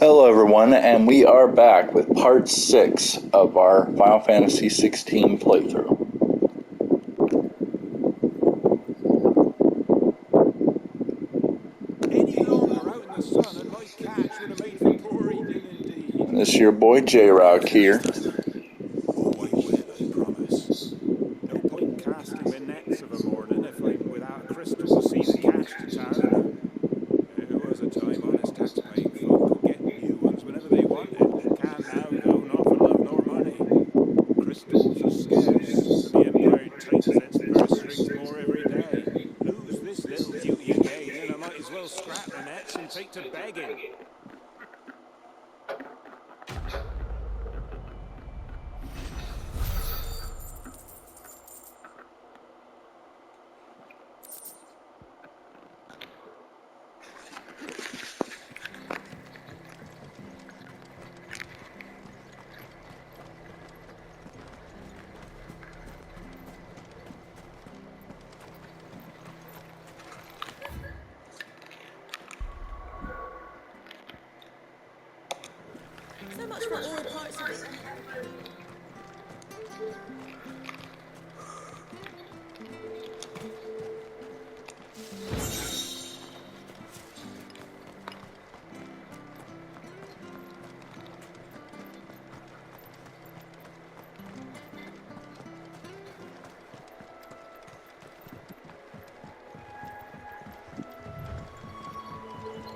Hello everyone, and we are back with part 6 of our Final Fantasy XVI playthrough. Any longer out in the sun and my catch would have made for poor eating indeed. And this is your boy J-Rock here. Oh, I will, I promise. No point casting my nets of a morning if I'm without a crystal to see the catch to turn. There was a time honest tax-paying folk could get new ones whenever they wanted. Can now, though, not for love nor money. Crystals are scarce, and the Empire tightens its purse strings more every day. Lose this little beauty again, and I might as well scrap my nets and take to begging. So much for all parts of it.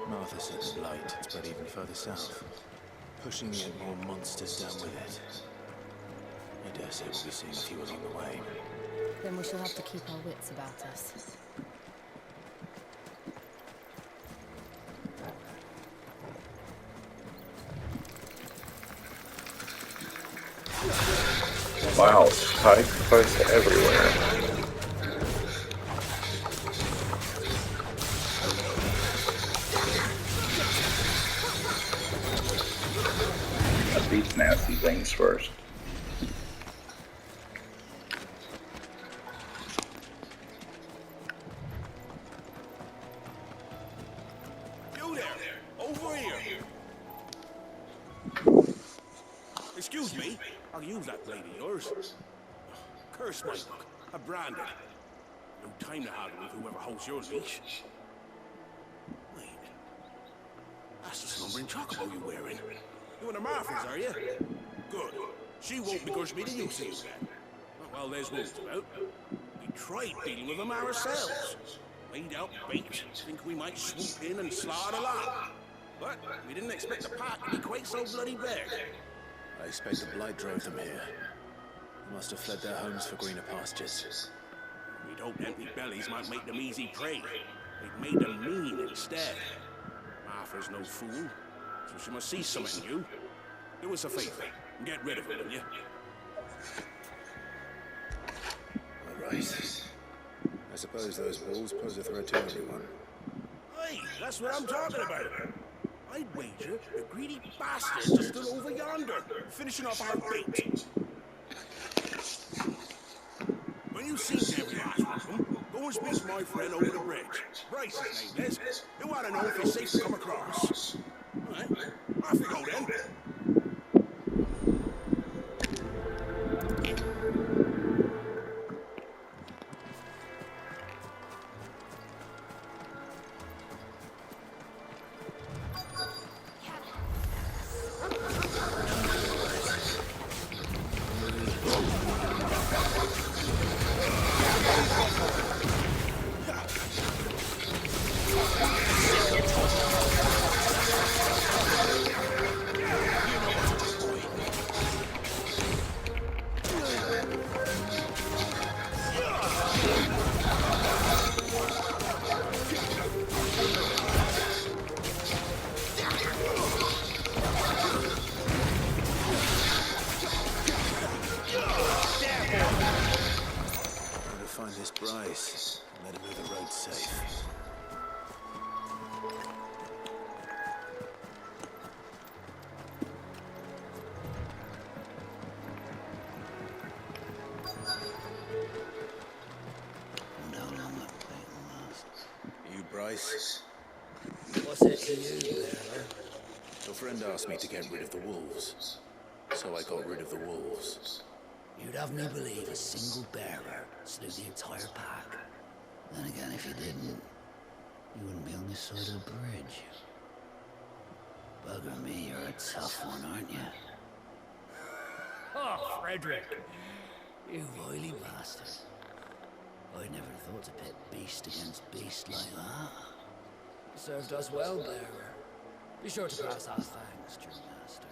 Martha said the blight spread even further south, pushing yet more monsters down with it. I dare say we'll be seeing a few along the way. Then we shall have to keep our wits about us. Wow, sidequests everywhere. At these nasty things first. You there! Over here! Excuse me, I'll use that blade of yours. Curse my luck. I'm branded. No time to haggle with whoever holds your leash. Wait. That's the slumbering chocobo you're wearing. You and the Marthas, are you? Good. She won't begrudge me the use of you then. Well, there's wolves about. We tried dealing with them ourselves. Laid out bait, think we might swoop in and slaughter the lot. But we didn't expect the pack to be quite so bloody big. I expect the blight drove them here. They must have fled their homes for greener pastures. We'd hoped empty bellies might make them easy prey. They've made them mean instead. Martha's no fool, so she must see something in you. Do us a favor and get rid of her, will you? All right. I suppose those wolves pose a threat to everyone. Hey, that's what I'm talking about. I'd wager the greedy bastards are still over yonder, finishing off our bait. When you see every last one of them, go and speak to my friend over the bridge. Bryce, his name is. He'll want to know if it's safe to come across. All right, off you go then. Find this Bryce and let him know the road's safe. You Bryce? What's it to you, Bearer? Your friend asked me to get rid of the wolves, so I got rid of the wolves. You'd have me believe a single bearer slew the entire pack. Then again, if you didn't, you wouldn't be on this side of the bridge. Bugger me, you're a tough one, aren't you? Oh, Frederick! You wily bastard. I'd never thought to pit beast against beast like that. You served us well, bearer. Be sure to pass our thanks, true master.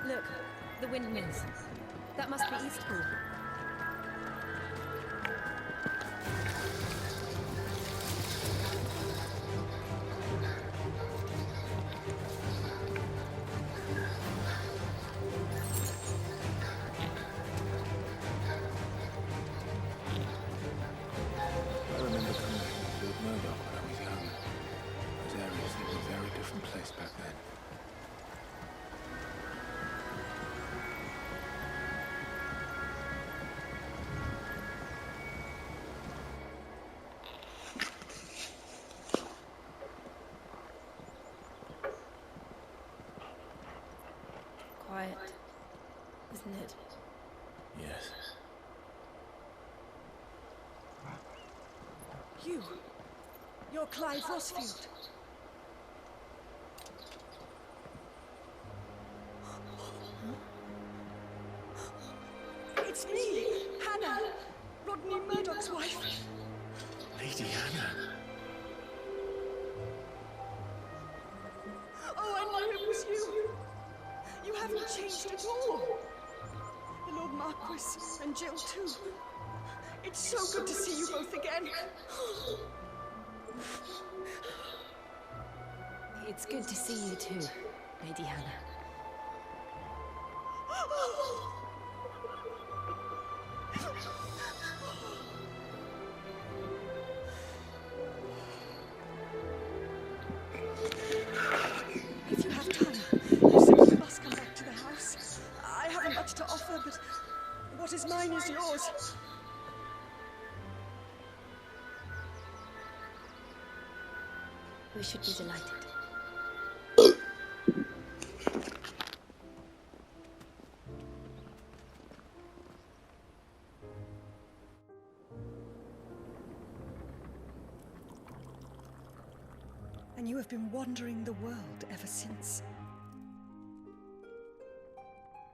Look, the windmills. That must be Eastpool. I remember coming from Lord Murdoch when I was young. Those areas, they were a very different place back then. Quiet, isn't it? Yes. You're Clive Rosfield. It's me, Hannah, Rodney Murdoch's wife. Lady Hannah. Oh, I knew it was you. You haven't changed at all. The Lord Marquis and Jill too. It's so good to see you both again. It's good to see you too, Lady Hannah. If you have time, you simply must come back to the house. I haven't much to offer, but what is mine is yours. We should be delighted. And you have been wandering the world ever since.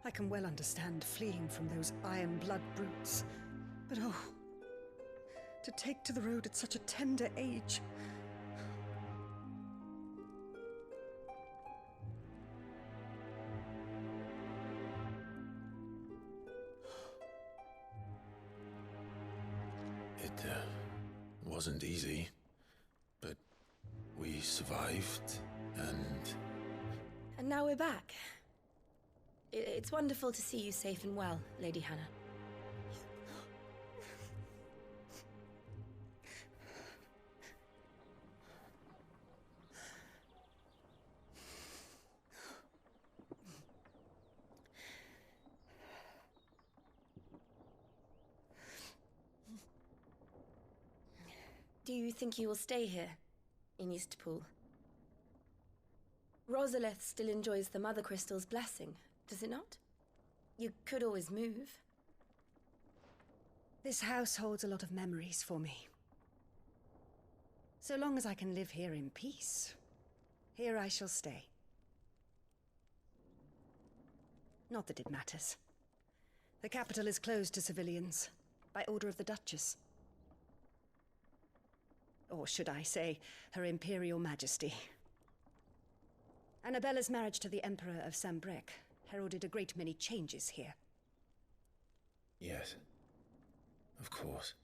I can well understand fleeing from those iron blood brutes, but oh, to take to the road at such a tender age. It wasn't easy, but we survived, and And now we're back. It's wonderful to see you safe and well, Lady Hannah. Do you think you will stay here, in Eastpool? Rosalith still enjoys the Mother Crystal's blessing, does it not? You could always move. This house holds a lot of memories for me. So long as I can live here in peace, here I shall stay. Not that it matters. The capital is closed to civilians, by order of the Duchess. Or should I say, Her Imperial Majesty. Annabella's marriage to the Emperor of Sambrec heralded a great many changes here. yes, of course.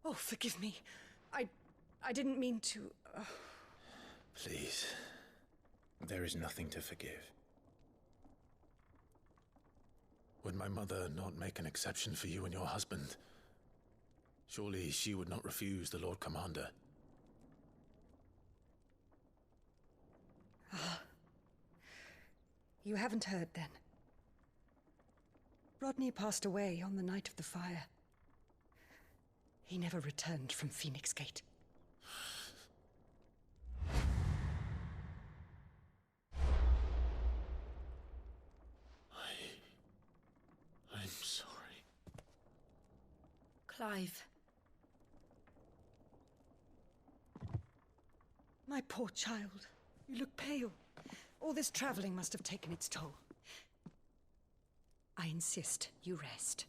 Oh, forgive me. I didn't mean to... Please, there is nothing to forgive. Would my mother not make an exception for you and your husband? Surely she would not refuse the Lord Commander. You haven't heard, then. Rodney passed away on the night of the fire. He never returned from Phoenix Gate. I'm sorry. Clive. My poor child. You look pale. All this traveling must have taken its toll. I insist you rest.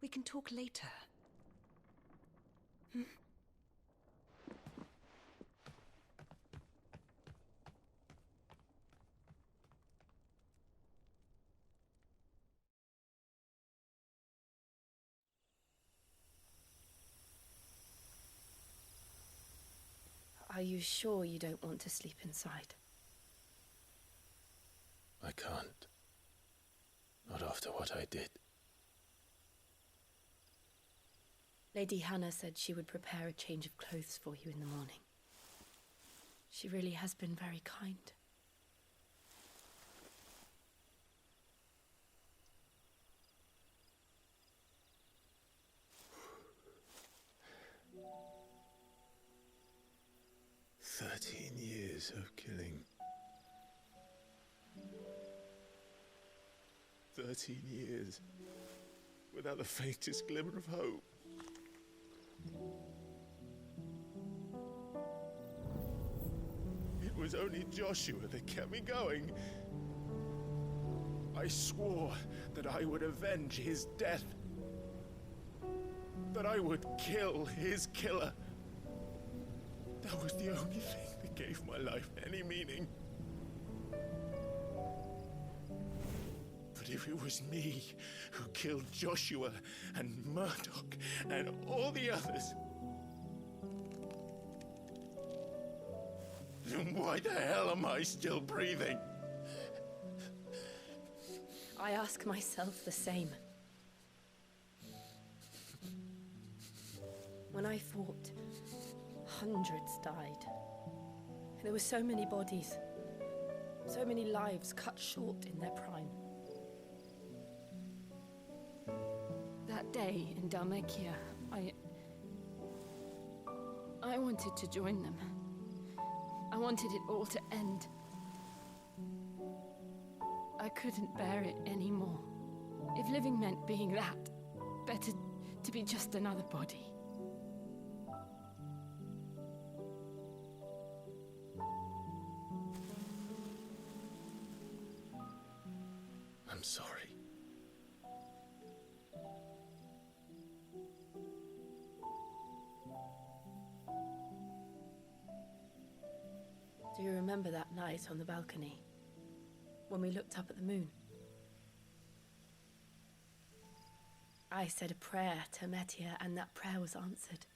We can talk later. Are you sure you don't want to sleep inside? I can't. Not after what I did. Lady Hannah said she would prepare a change of clothes for you in the morning. She really has been very kind. Years of killing. 13 years without the faintest glimmer of hope. It was only Joshua that kept me going. I swore that I would avenge his death. That I would kill his killer. That was the only thing that gave my life any meaning. But if it was me who killed Joshua and Murdoch and all the others, then why the hell am I still breathing? I ask myself the same. When I fought, hundreds died. There were so many bodies, so many lives cut short in their prime. That day in Dalmekia, I wanted to join them. I wanted it all to end. I couldn't bear it anymore. If living meant being that, better to be just another body. I'm sorry. Do you remember that night on the balcony, when we looked up at the moon? I said a prayer to Metia, and that prayer was answered.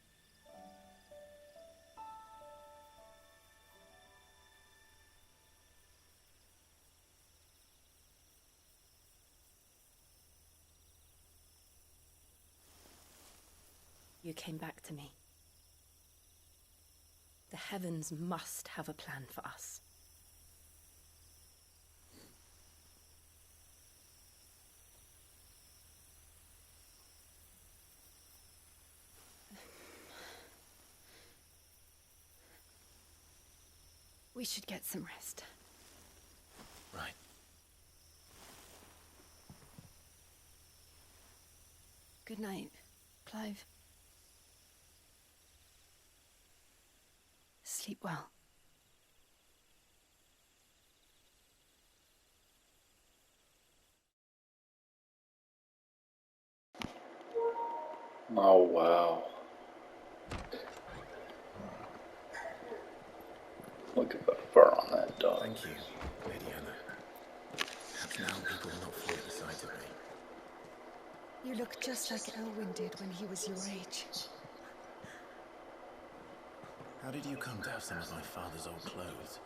You came back to me. The heavens must have a plan for us. We should get some rest. Right. Good night, Clive. Sleep well. Oh, wow. Look at the fur on that dog. Thank you, Lady Anna. Perhaps now people will not flee at the sight of me. You look just like Elwyn did when he was your age. How did you come to have some of my father's old clothes?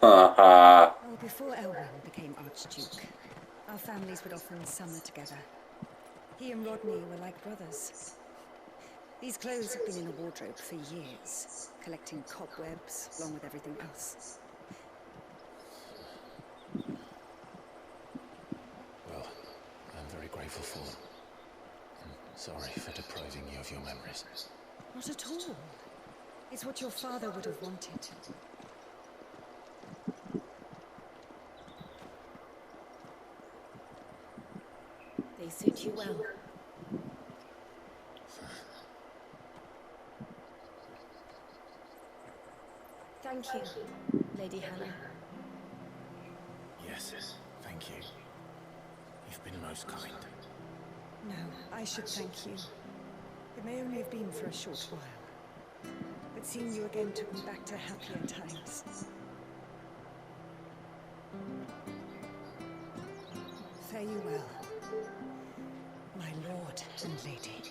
Haha. Well, before Elwyn became Archduke, our families would often summer together. He and Rodney were like brothers. These clothes have been in a wardrobe for years, collecting cobwebs along with everything else. Well, I'm very grateful for them. Sorry for depriving you of your memories. Not at all. It's what your father would have wanted. They suit you well. Thank you, Lady Hannah. Yes, thank you. You've been most kind. No, I should thank you. It may only have been for a short while, but seeing you again took me back to happier times. Fare you well, my lord and lady.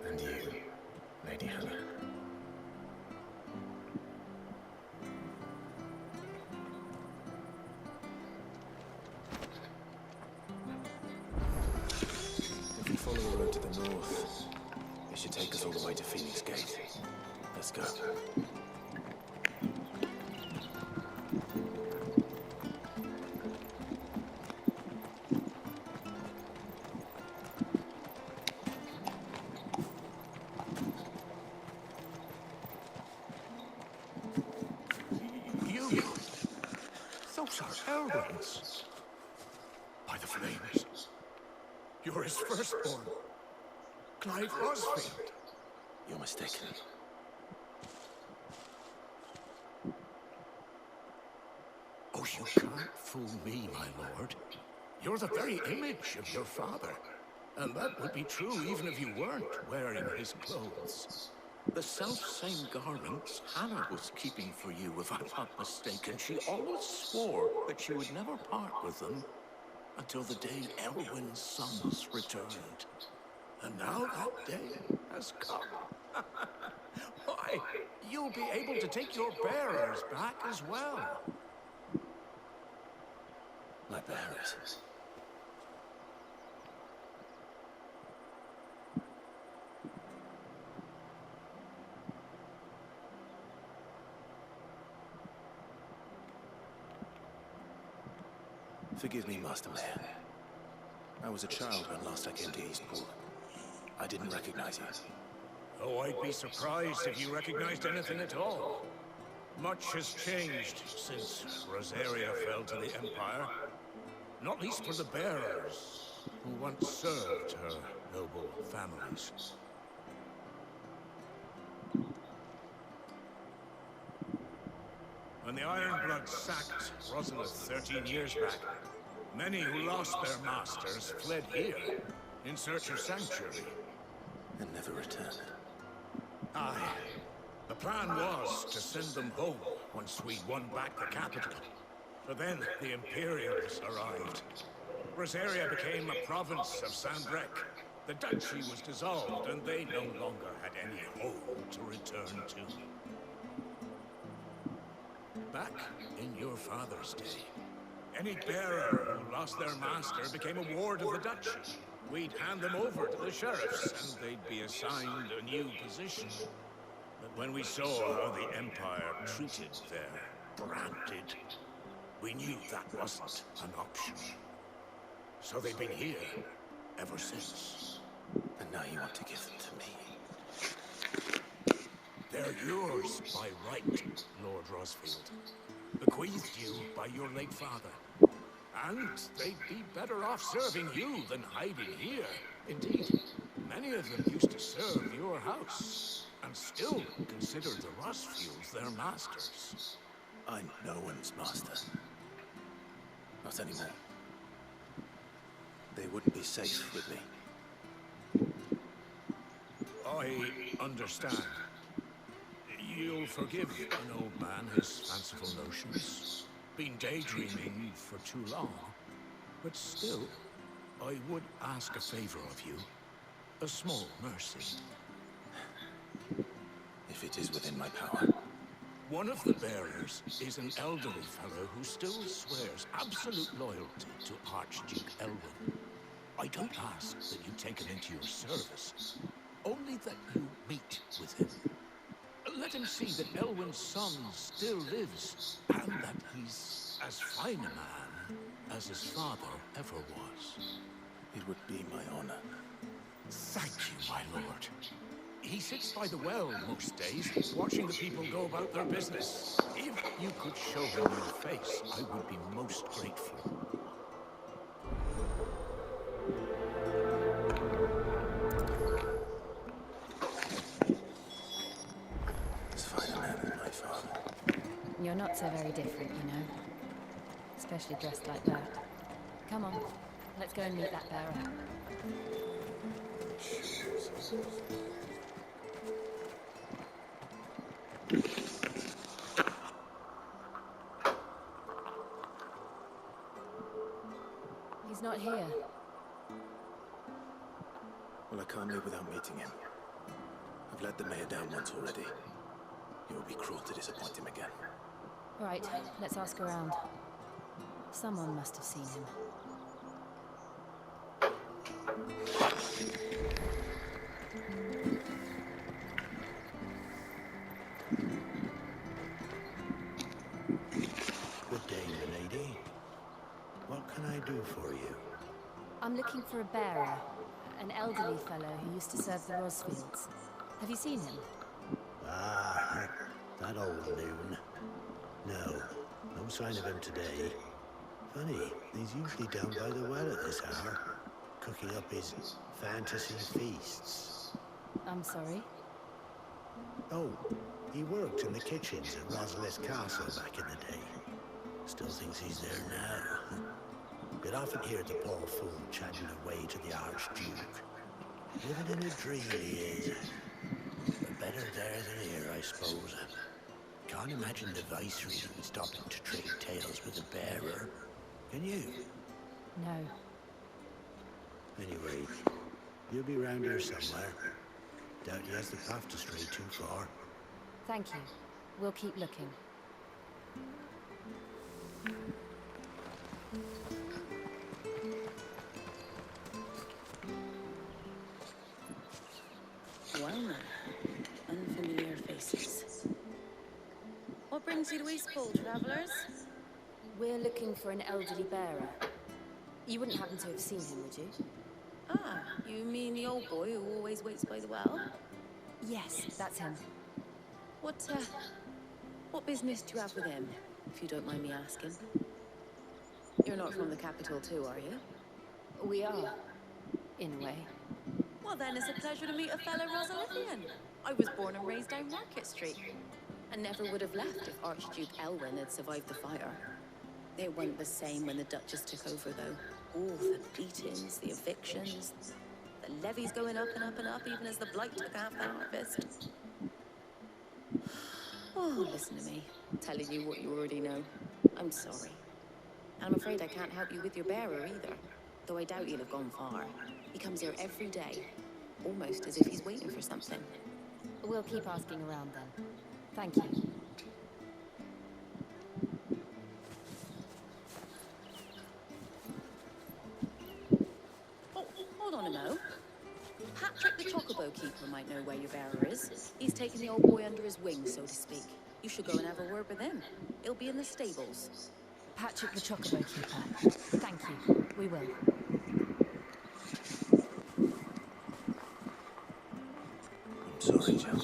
And you, Lady Hannah. If we follow the road to the north, it should take us all the way to Phoenix Gate. Let's go. You! Those are Elrond's. By the flames. You're his firstborn. Clive Rosfield. You're mistaken. Oh, you can't fool me, my lord. You're the very image of your father. And that would be true even if you weren't wearing his clothes. The self-same garments Hannah was keeping for you, if I'm not mistaken. She always swore that she would never part with them until the day Elwyn's sons returned. And now that day has come. Why, you'll be able to take your bearers back as well. My bearers. Forgive me, Master Mayor. I was a child when last I came to Eastport. I didn't recognize you. Oh, I'd be surprised if you recognized anything at all. Much has changed since Rosaria fell to the Empire. Not least for the bearers, who once served her noble families. When the Ironbloods sacked Rosalith 13 years back, many who lost their masters fled here in search of sanctuary. And never returned. Aye. The plan was to send them home once we'd won back the capital. But then the Imperials arrived. Rosaria became a province of Sanbrek. The duchy was dissolved, and they no longer had any home to return to. Back in your father's day, any bearer who lost their master became a ward of the duchy. We'd hand them over to the sheriffs, and they'd be assigned a new position. But when we saw how the Empire treated their branded, we knew that wasn't an option. So they've been here ever since. And now you want to give them to me. They're yours by right, Lord Rosfield. Bequeathed you by your late father. And they'd be better off serving you than hiding here. Indeed, many of them used to serve your house, and still consider the Rosfields their masters. I'm no one's master. Not anymore. They wouldn't be safe with me. I understand. You'll forgive an old man his fanciful notions. Been daydreaming for too long. But still, I would ask a favor of you. A small mercy. If it is within my power. One of the bearers is an elderly fellow who still swears absolute loyalty to Archduke Elwyn. I don't ask that you take him into your service. only that you meet with him. Let him see that Elwyn's son still lives, and that he's as fine a man as his father ever was. It would be my honor. Thank you, my lord. He sits by the well most days, watching the people go about their business. If you could show him your face, I would be most grateful. As fine a man as my father. You're not so very different, you know. Especially dressed like that. Come on, let's go and meet that bearer. He's not here. Well, I can't live without meeting him. I've let the mayor down once already. It would be cruel to disappoint him again. Right, let's ask around. Someone must have seen him. Good day, milady. What can I do for you? I'm looking for a bearer. An elderly fellow who used to serve the Rosfields. Have you seen him? Ah, that old loon. No sign of him today. Funny, he's usually down by the well at this hour, cooking up his fantasy feasts. I'm sorry? Oh, he worked in the kitchens at Rosalith Castle back in the day. Still thinks he's there now. You'd often hear the poor fool chatting away to the Archduke. Living in a dream he is. But better there than here, I suppose. Can't imagine the Viceroy stopping to trade tales with a bearer. Can you? No. Anyway, you'll be round here somewhere. Doubt he has the path to stray too far. Thank you. We'll keep looking. Well, unfamiliar faces. What brings you to Eastpool, travelers? We're looking for an elderly bearer. You wouldn't happen to have seen him, would you? Ah, you mean the old boy who always waits by the well? Yes, that's him. What business do you have with him, if you don't mind me asking? You're not from the capital too, are you? We are, in a way. Well then, it's a pleasure to meet a fellow Rosalithian. I was born and raised down Market Street, and never would have left if Archduke Elwyn had survived the fire. It wasn't the same when the Duchess took over, though. All the beatings, the evictions, the levies going up and up and up, even as the blight took half the harvest. Oh, listen to me, telling you what you already know. I'm sorry. And I'm afraid I can't help you with your bearer either, though I doubt he'll have gone far. He comes here every day, almost as if he's waiting for something. We'll keep asking around then. Thank you. Oh, hold on a mo. Patrick the Chocobo Keeper might know where your bearer is. He's taken the old boy under his wing, so to speak. You should go and have a word with him. He'll be in the stables. Patrick the Chocobo Keeper. Thank you. We will. I'm sorry, Joe.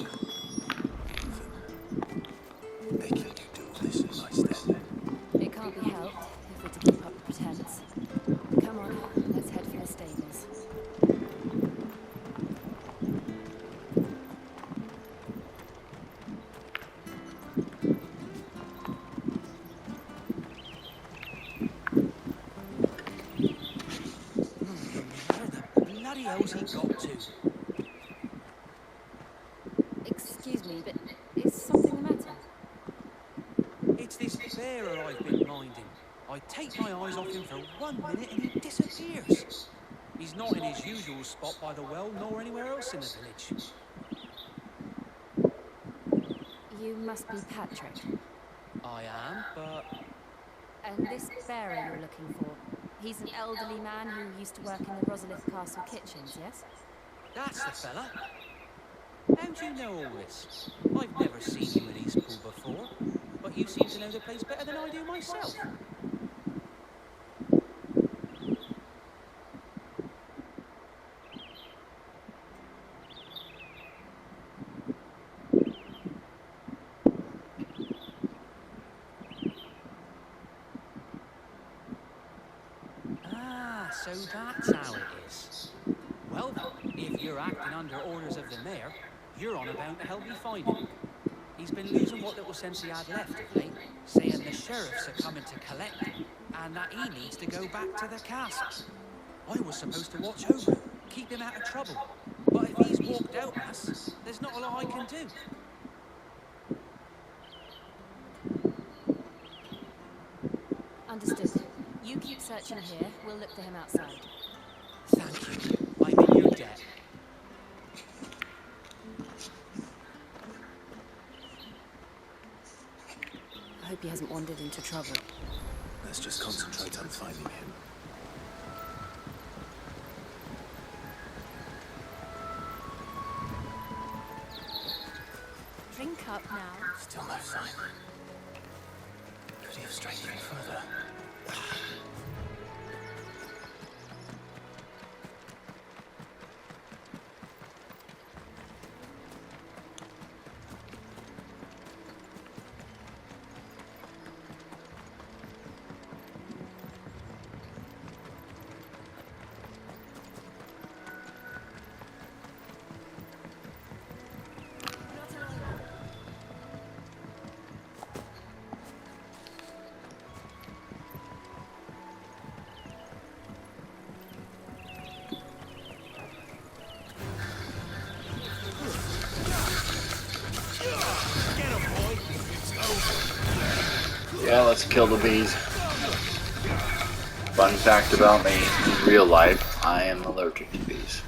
For making you do all this in my stead. It can't be helped if we're to keep up the pretense. Come on, let's head for the stables. Where the bloody hell's he got to? Excuse me, but is something the matter? It's this bearer I've been minding. I take my eyes off him for 1 minute and he disappears. He's not in his usual spot by the well, nor anywhere else in the village. You must be Patrick. I am, but... And this bearer you're looking for, he's an elderly man who used to work in the Rosalith Castle kitchens, yes? That's the fella. How do you know all this? I've never seen you in Eastpool before, but you seem to know the place better than I do myself. Ah, so that's how it is. Well then, if you're acting under orders of the mayor, you're on about to help me find him. He's been losing what little sense he had left of late, saying the sheriffs are coming to collect him, and that he needs to go back to the castle. I was supposed to watch over him, keep him out of trouble. But if he's walked out on us, there's not a lot I can do. Understood. You keep searching here, we'll look for him outside. Thank you. I'm in your debt. I hope he hasn't wandered into trouble. Let's just concentrate on finding him. Drink up now. Still no sign. Could he have strayed even further? Yeah, let's kill the bees. Fun fact about me, in real life, I am allergic to bees.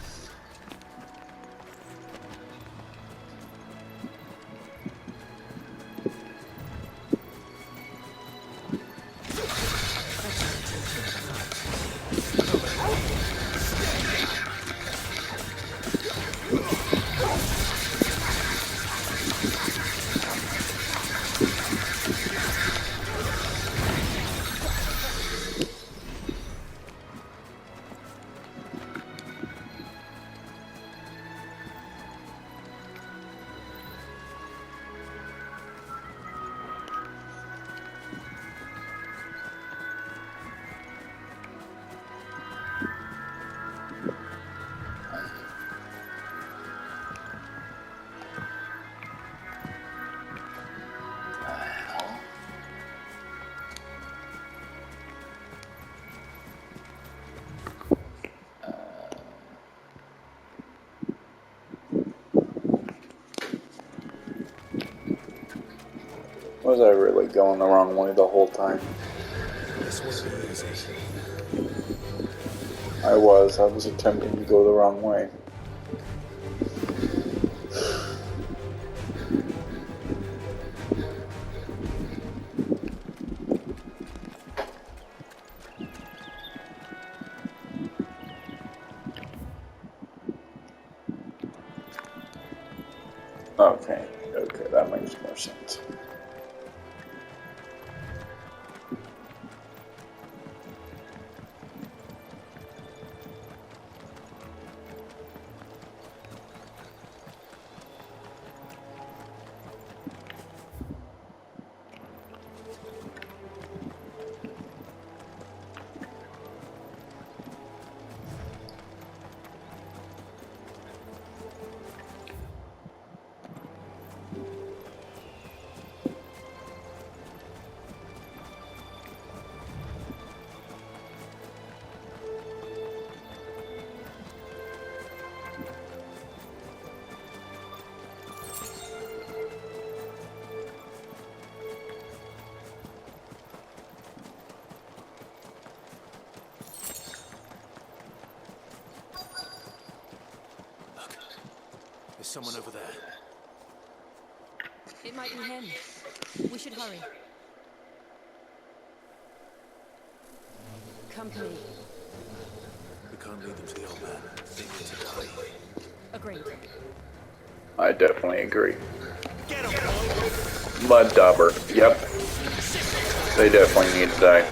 Was I really going the wrong way the whole time? This won't be easy. I was attempting to go the wrong way. Okay, that makes more sense. There's someone over there. It might be him. We should hurry. Company. We can't lead them to the old man. They need to die. Agreed. I definitely agree. Mud Dauber. Yep. They definitely need to die.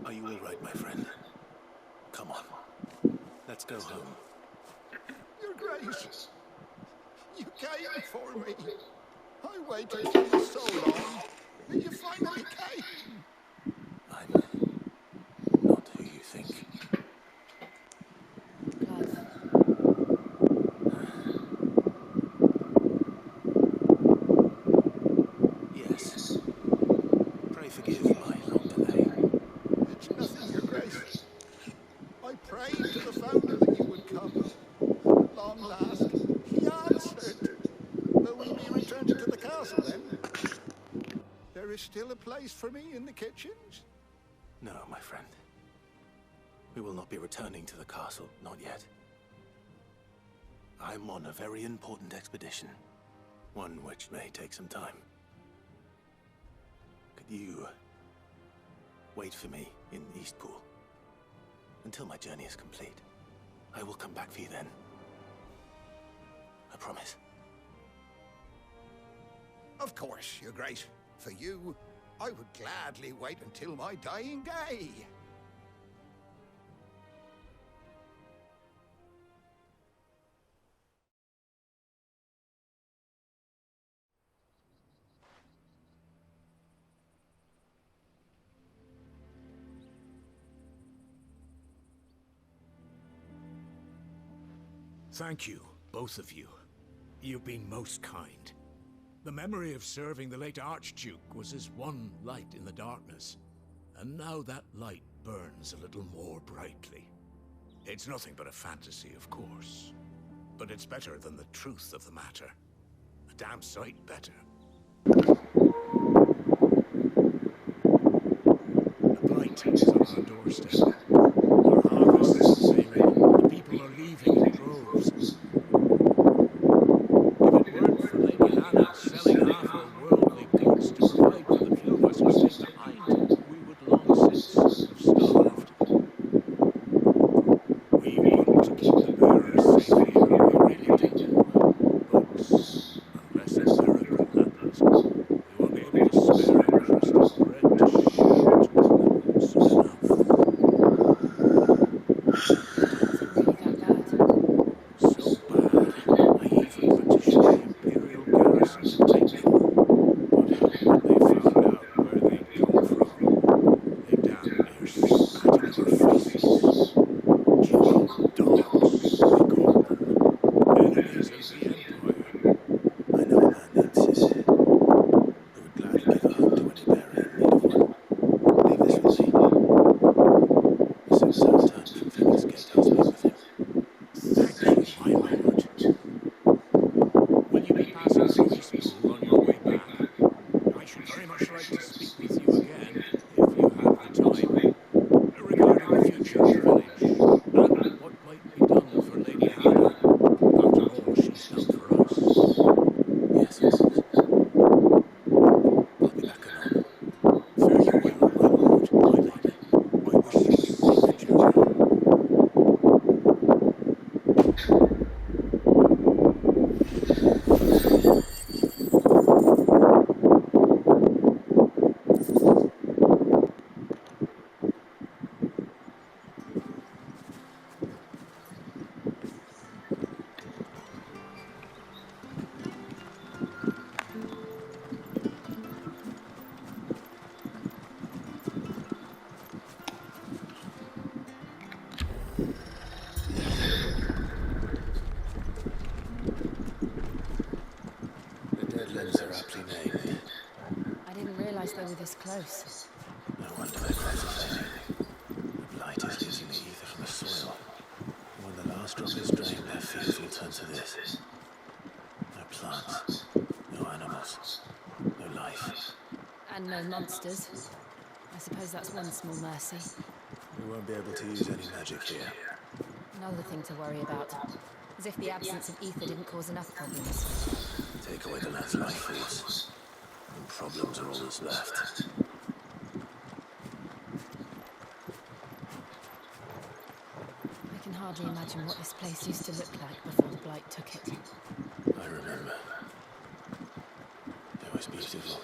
Are you all right, my friend? Come on. Let's go home. Your Grace, you came for me. I waited for you so long, and you finally came. I'm not who you think. Yes. Pray forgive my long delay. It's nothing, Your Grace. I prayed to the Founder that you would come. At long last, he answered. Will we be returning to the castle, then? There is still a place for me in the kitchens? No, my friend. We will not be returning to the castle, not yet. I'm on a very important expedition. One which may take some time. Could you wait for me in Eastpool until my journey is complete? I will come back for you then. I promise. Of course, Your Grace. For you, I would gladly wait until my dying day. Thank you, both of you. You've been most kind. The memory of serving the late Archduke was as one light in the darkness, and now that light burns a little more brightly. It's nothing but a fantasy, of course, but it's better than the truth of the matter. A damn sight better. The blight is on our doorstep. Our harvests are failing. The people are leaving in droves. If it weren't for Lady Hannah selling half her worldly goods to provide for the few of us who stayed behind, we would long since have starved. We want to keep the bearers safe here, we really do. But unless a miracle happens, we won't be able to spare a crust of bread to share to soon enough. bearers are aptly named. I didn't realize they were this close. No wonder their crops are failing. The blight is losing the ether from the soil. And when the last drop is drained, their fields will turn to this. No plants, no animals, no life. And no monsters. I suppose that's one small mercy. We won't be able to use any magic here. Another thing to worry about. As if the absence of ether didn't cause enough problems. Take away the land's life force, and problems are all that's left. I can hardly imagine what this place used to look like before the blight took it. I remember. It was beautiful.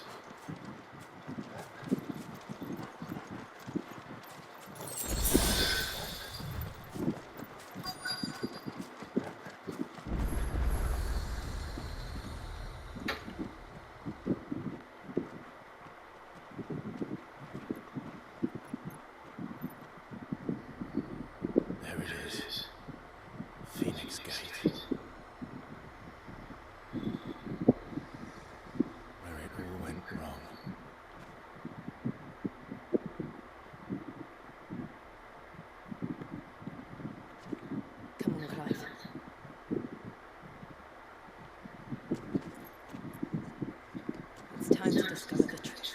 There it is. Phoenix Gate. Where it all went wrong. Come on, Clive. It's time to discover the truth.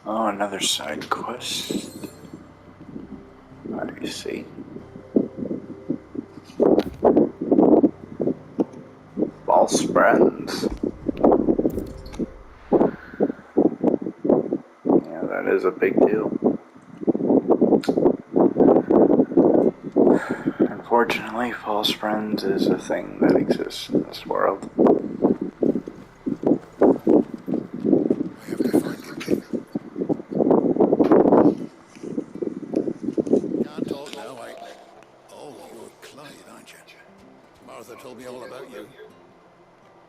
Oh, another side quest. I see. False friends. Yeah, that is a big deal. Unfortunately, false friends is a thing that exists in this world. I have to find him. Can't talk now, Oh, you're Clyde, aren't you? Martha told me all about you.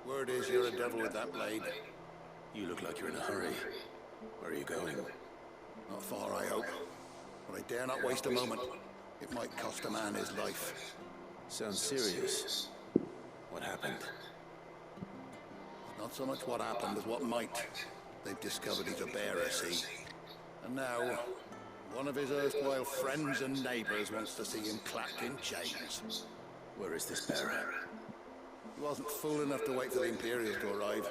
Word is you're a devil with that blade. You look like you're in a hurry. Where are you going? Not far, I hope. But I dare not waste a moment. It might cost a man his life. Sounds serious. What happened? Not so much what happened as what might. They've discovered he's a bearer, see? And now, one of his erstwhile friends and neighbors wants to see him clapped in chains. Where is this bearer? He wasn't fool enough to wait for the Imperials to arrive.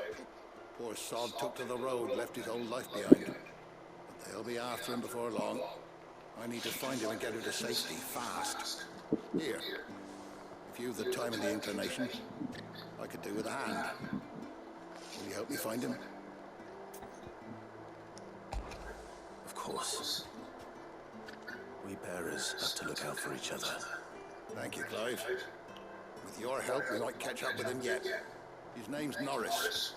Poor sod took to the road, left his whole life behind. But they'll be after him before long. I need to find him and get him to safety, fast. Here. If you've the time and the inclination, I could do with a hand. Will you help me find him? Of course. We bearers have to look out for each other. Thank you, Clive. With your help, we might catch up with him yet. His name's Norris.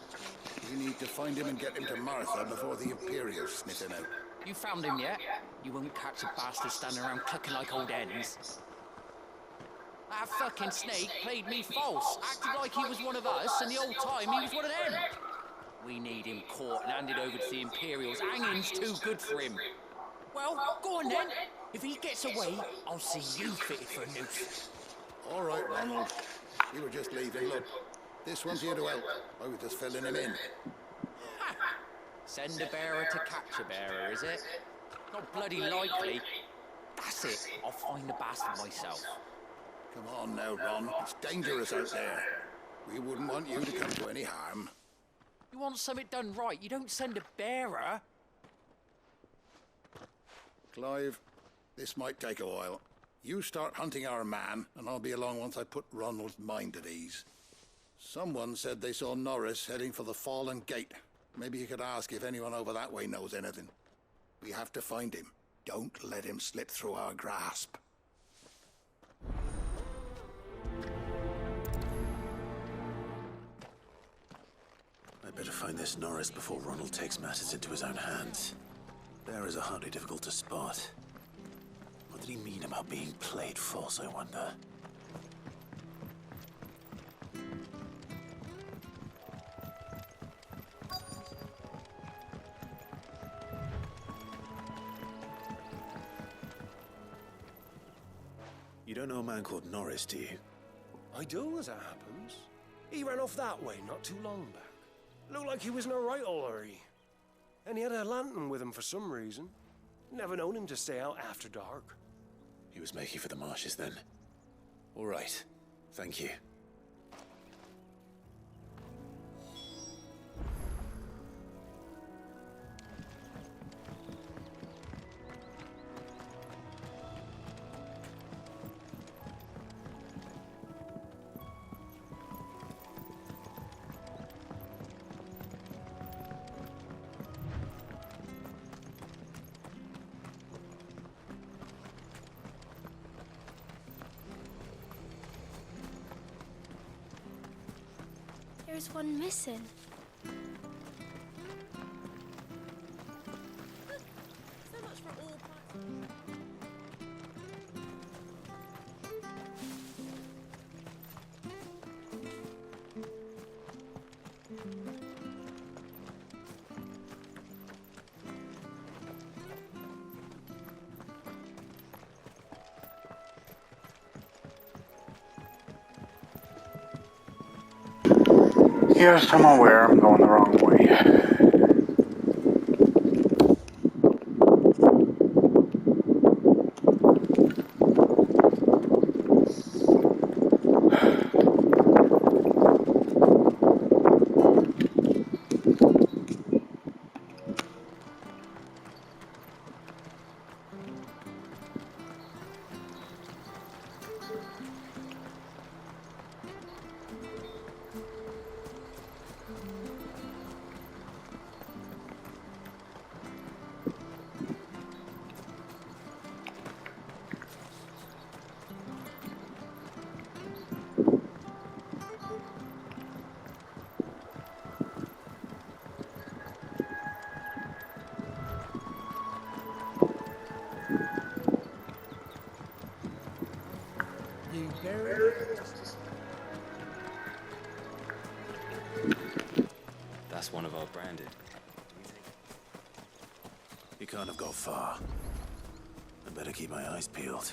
We need to find him and get him to Martha before the Imperials sniff him out. You found him yet? You won't catch a bastard standing around clucking like old hens. That fucking snake played me false, acted like he was one of us, and the whole time he was one of them. We need him caught and handed over to the Imperials. Hanging's too good for him. Well, go on then. If he gets away, I'll see you fitted for a noose. All right, Ronald. You were just leaving. Look, this one's here to help. I was just filling him in. Ha! Send a bearer to catch a bearer, is it? Not bloody likely. That's it. I'll find the bastard myself. Come on now, Ron. It's dangerous out there. We wouldn't want you to come to any harm. You want something done right, you don't send a bearer. Clive, this might take a while. You start hunting our man, and I'll be along once I put Ronald's mind at ease. Someone said they saw Norris heading for the Fallen Gate. Maybe you could ask if anyone over that way knows anything. We have to find him. Don't let him slip through our grasp. I'd better find this Norris before Ronald takes matters into his own hands. Bearers are hardly difficult to spot. What did he mean about being played false, I wonder? You don't know a man called Norris, do you? I do, as it happens. He ran off that way not too long back. Looked like he was in a right old hurry. And he had a lantern with him for some reason. Never known him to stay out after dark. He was making for the marshes then. All right. Thank you. There's one missing. So much for all Yes, I'm aware I'm going the wrong way. That's one of our branded. You can't have got far. I better keep my eyes peeled.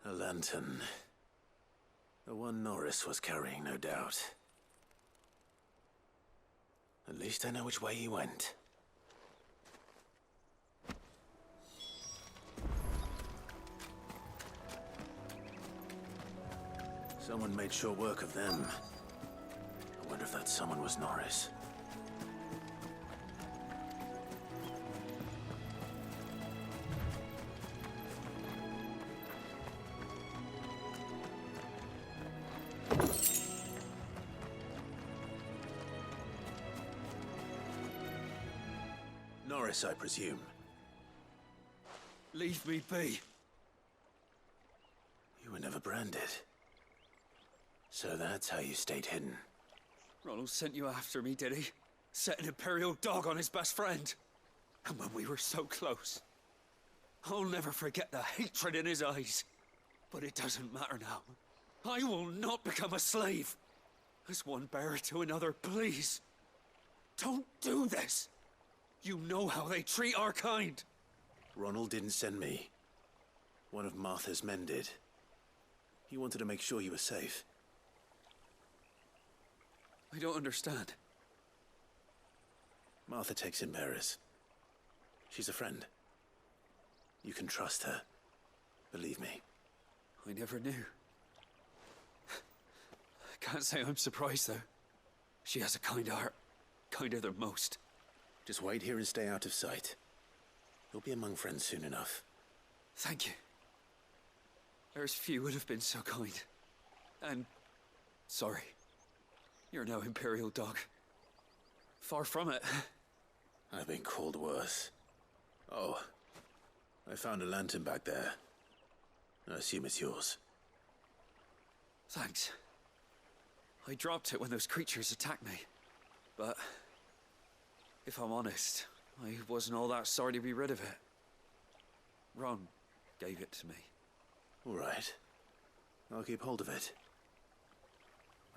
A lantern. The one Norris was carrying, no doubt. At least I know which way he went. Someone made short work of them. I wonder if that someone was Norris. Norris, I presume. Leave me be. You were never branded. So that's how you stayed hidden. Ronald sent you after me, did he? Set an Imperial dog on his best friend. And when we were so close. I'll never forget the hatred in his eyes. But it doesn't matter now. I will not become a slave. As one bearer to another, please. Don't do this. You know how they treat our kind. Ronald didn't send me. One of Martha's men did. He wanted to make sure you were safe. I don't understand. Martha takes in bearers. She's a friend. You can trust her. Believe me. I never knew. I can't say I'm surprised, though. She has a kind heart. Kinder than most. Just wait here and stay out of sight. You'll be among friends soon enough. Thank you. There's few would have been so kind. And sorry. You're no Imperial dog. Far from it. I've been called worse. Oh, I found a lantern back there. I assume it's yours. Thanks. I dropped it when those creatures attacked me. But if I'm honest, I wasn't all that sorry to be rid of it. Ron gave it to me. All right. I'll keep hold of it.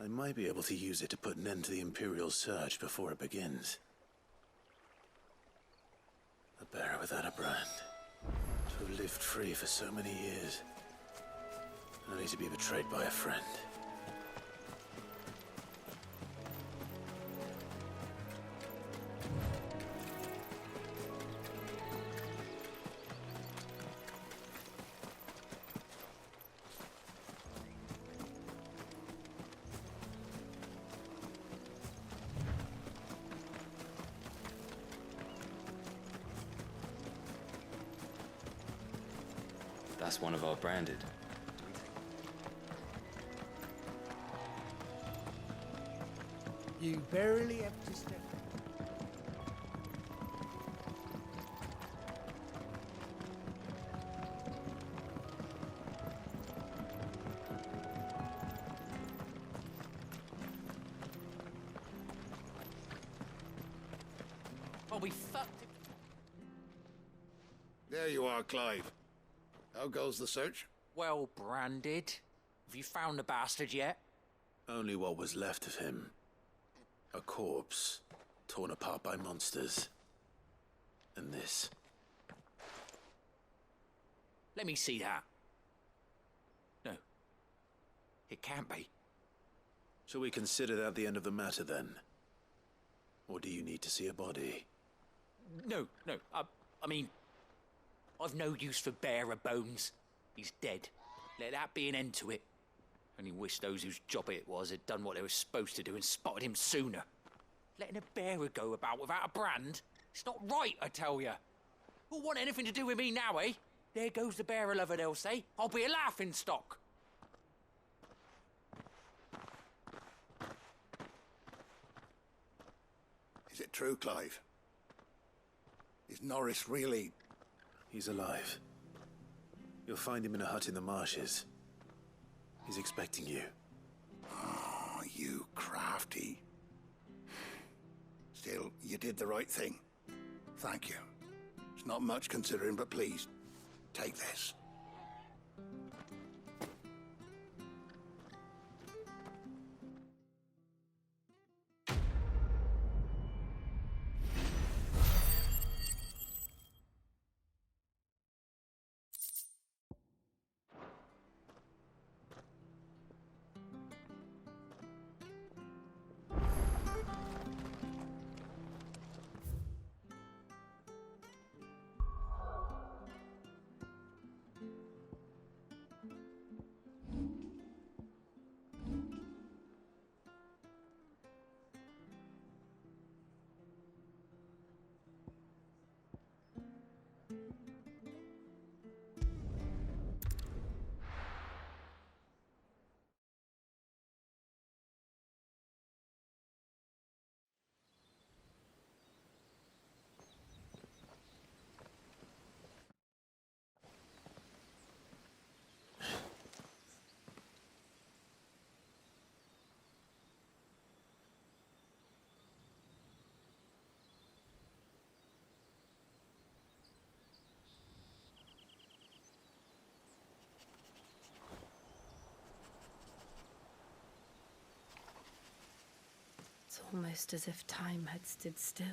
I might be able to use it to put an end to the Imperial Surge before it begins. A bearer without a brand. To have lived free for so many years. Only to be betrayed by a friend. That's one of our branded. You barely have to step. I'll be fucked. There you are, Clive. How goes the search? Well branded. Have you found the bastard yet? Only what was left of him. A corpse, torn apart by monsters. And this. Let me see that. No. It can't be. Shall we consider that the end of the matter then? Or do you need to see a body? No. I mean, I've no use for bearer bones. He's dead. Let that be an end to it. Only wish those whose job it was had done what they were supposed to do and spotted him sooner. Letting a bearer go about without a brand? It's not right, I tell you. Who'll want anything to do with me now, eh? There goes the bearer lover, they'll say. I'll be a laughing stock. Is it true, Clive? Is Norris really... He's alive. You'll find him in a hut in the marshes. He's expecting you. Oh, you crafty. Still, you did the right thing. Thank you. It's not much considering, but please, take this. It's almost as if time had stood still.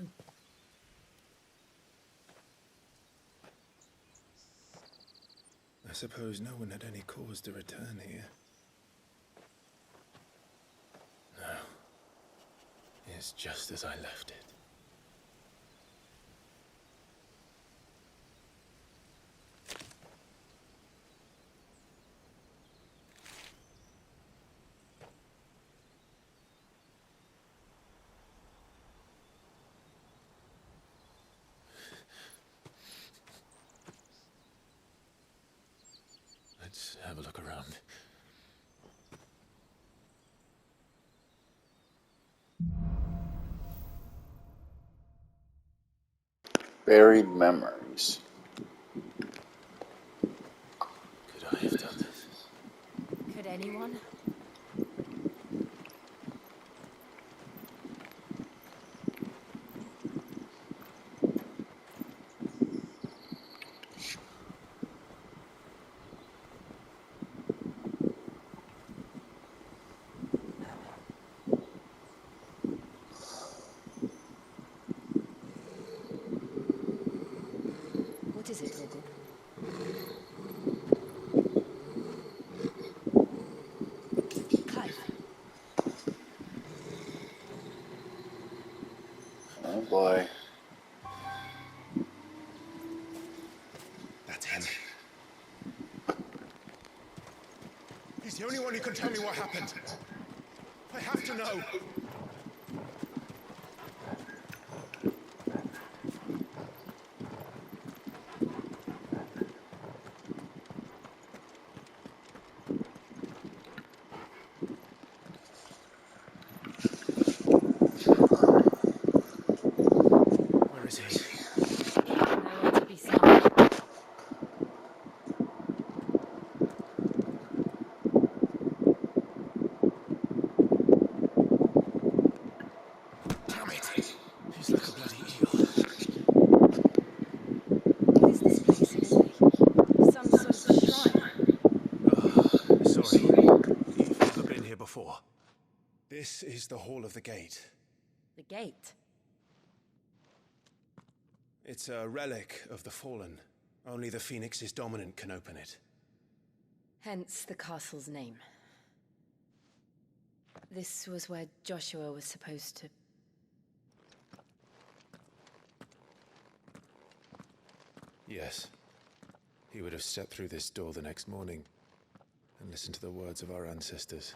I suppose no one had any cause to return here. No. It's just as I left it. Let's have a look around. Buried memories. Could I have done anyone? What is it, Torgal? Clive. Oh boy. That's him. He's the only one who can tell me what happened. I have to know. Where is he? Nowhere to be seen. Damn it! He's like a bloody eel. What is this place anyway? Some sort of shrine. Sorry. You've never been here before. This is the Hall of the Gate. The gate. It's a relic of the Fallen. Only the Phoenix's dominant can open it. Hence the castle's name. This was where Joshua was supposed to... Yes. He would have stepped through this door the next morning and listened to the words of our ancestors.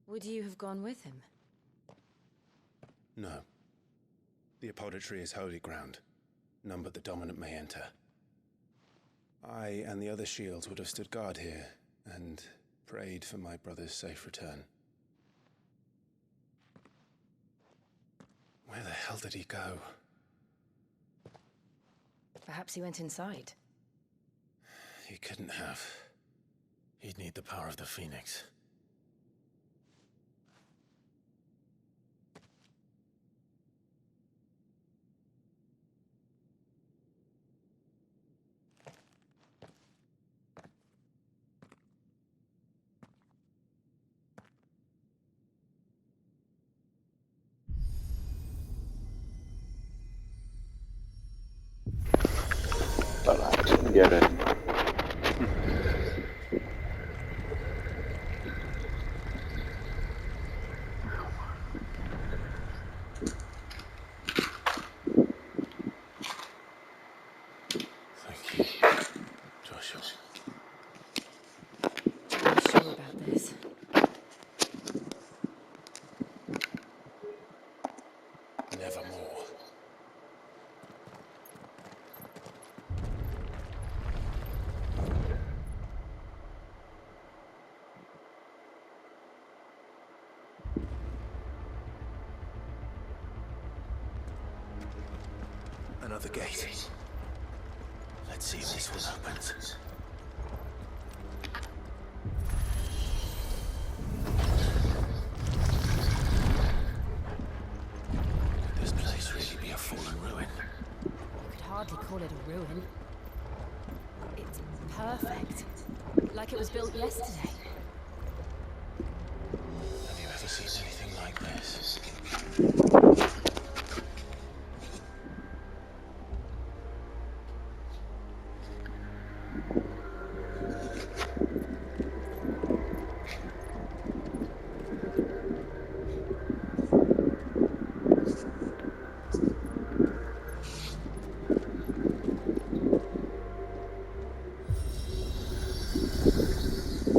Would you have gone with him? No. The apodatory is holy ground. None but the dominant may enter. I and the other shields would have stood guard here and prayed for my brother's safe return. Where the hell did he go? Perhaps he went inside. He couldn't have. He'd need the power of the Phoenix. But I didn't get it. Thank you, Joshua. I'm not sure about this. Nevermore. Another gate. Let's see if this one opens. Could this place really be a fallen ruin? You could hardly call it a ruin. It's perfect. Like it was built yesterday. Have you ever seen anything like this?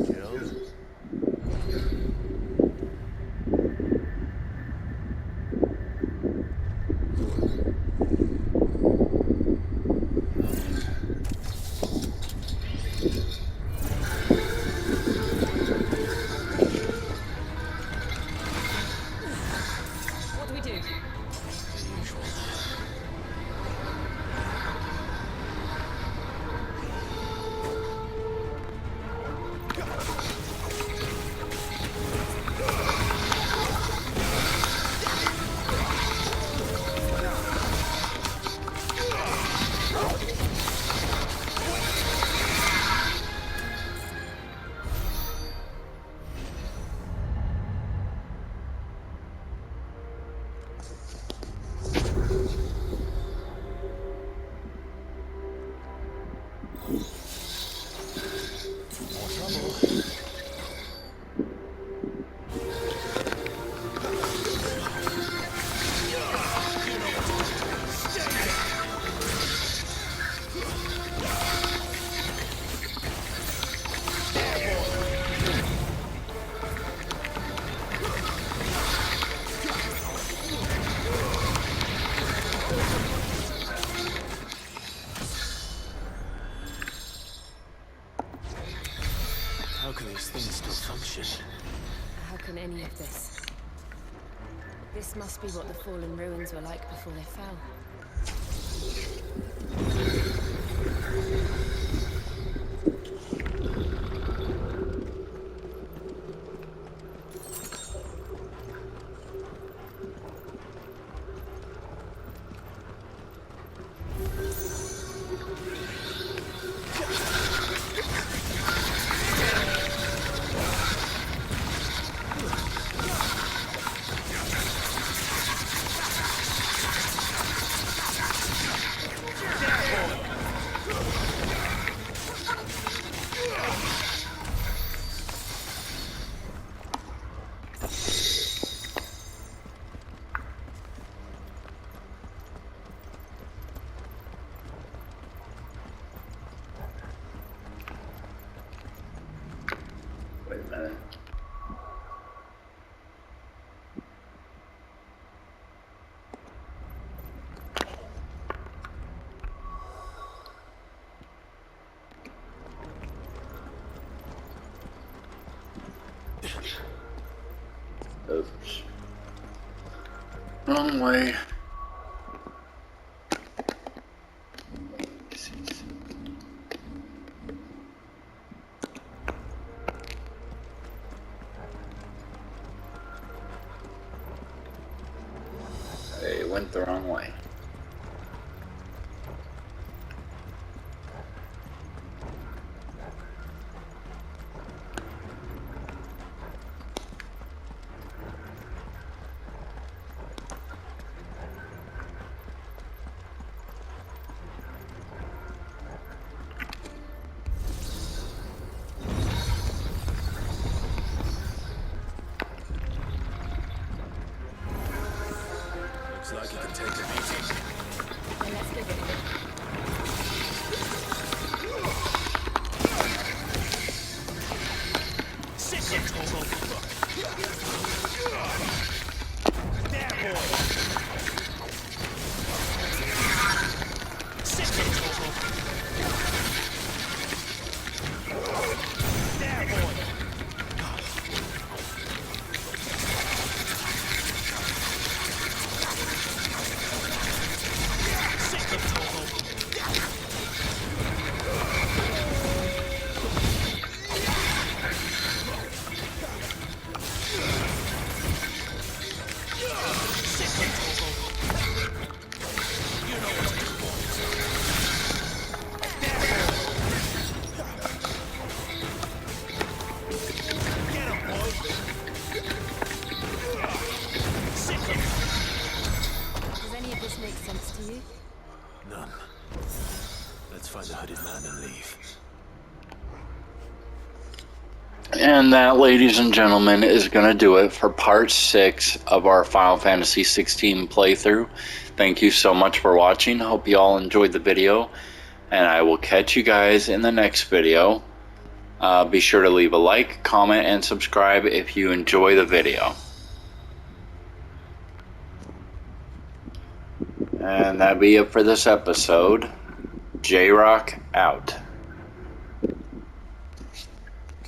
Jill? How can these things still function? How can any of this? This must be what the fallen ruins were like before they fell. Wait a minute. Oops. Wrong way. It went the wrong way. Looks like you can take the beating. Then let's give it. Sit it, Togo. There, boy. Sit it, Togo. There, boy. Sit it, Togo. Does any of this make sense to you? None. Let's find the hooded man and leave. And that, ladies and gentlemen, is going to do it for part 6 of our Final Fantasy XVI playthrough. Thank you so much for watching. Hope you all enjoyed the video, and I will catch you guys in the next video. Be sure to leave a like, comment, and subscribe if you enjoy the video. And that'll be it for this episode. J-Rock out.